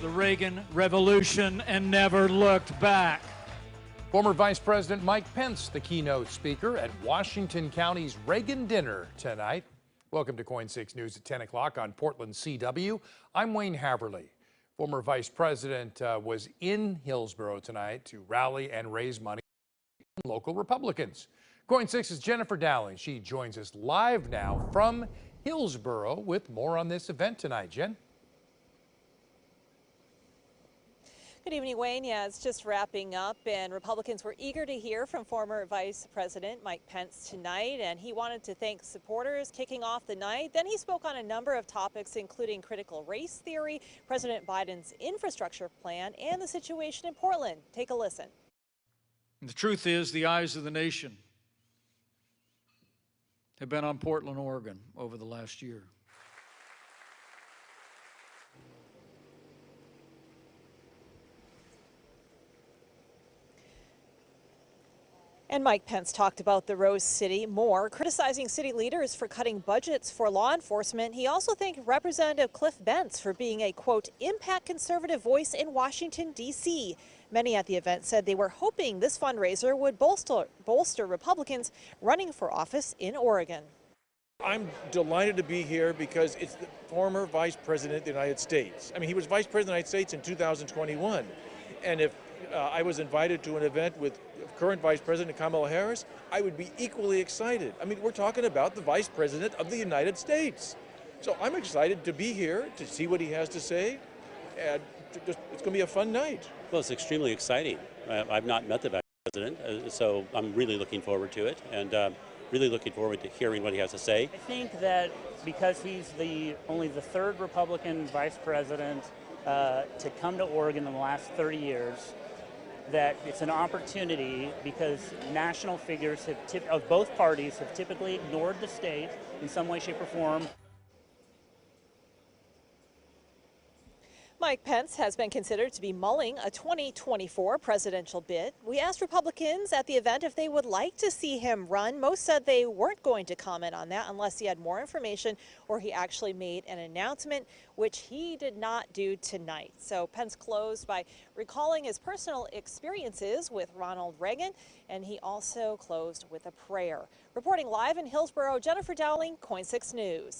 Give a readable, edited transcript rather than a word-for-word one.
the Reagan Revolution and never looked back. Former Vice President Mike Pence, the keynote speaker at Washington County's Reagan dinner tonight. Welcome to KOIN 6 News at 10 o'clock on Portland CW. I'm Wayne Haverly. Former Vice President was in Hillsboro tonight to rally and raise money for local Republicans. KOIN 6's Jennifer Dowling. She joins us live now from Hillsboro with more on this event tonight. Jen? Good evening, Wayne. Yeah, it's just wrapping up, and Republicans were eager to hear from former Vice President Mike Pence tonight, and he wanted to thank supporters kicking off the night. Then he spoke on a number of topics, including critical race theory, President Biden's infrastructure plan, and the situation in Portland. Take a listen. The truth is, the eyes of the nation have been on Portland, Oregon over the last year. And Mike Pence talked about the Rose City more, criticizing city leaders for cutting budgets for law enforcement. He also thanked Representative Cliff Bentz for being a, quote, impact conservative voice in Washington, D.C. Many at the event said they were hoping this fundraiser would bolster Republicans running for office in Oregon. I'm delighted to be here because it's the former Vice President of the United States. I mean, he was Vice President of the United States in 2021. And if I was invited to an event with current Vice President Kamala Harris, I would be equally excited. I mean, we're talking about the Vice President of the United States. So I'm excited to be here to see what he has to say. And it's going to be a fun night. Well, it's extremely exciting. I've not met the Vice President, so I'm really looking forward to it, and really looking forward to hearing what he has to say. I think that because he's only the third Republican Vice President to come to Oregon in the last 30 years, that it's an opportunity because national figures of both parties have typically ignored the state in some way, shape, or form. Mike Pence has been considered to be mulling a 2024 presidential bid. We asked Republicans at the event if they would like to see him run. Most said they weren't going to comment on that unless he had more information or he actually made an announcement, which he did not do tonight. So Pence closed by recalling his personal experiences with Ronald Reagan, and he also closed with a prayer. Reporting live in Hillsboro, Jennifer Dowling, KOIN 6 News.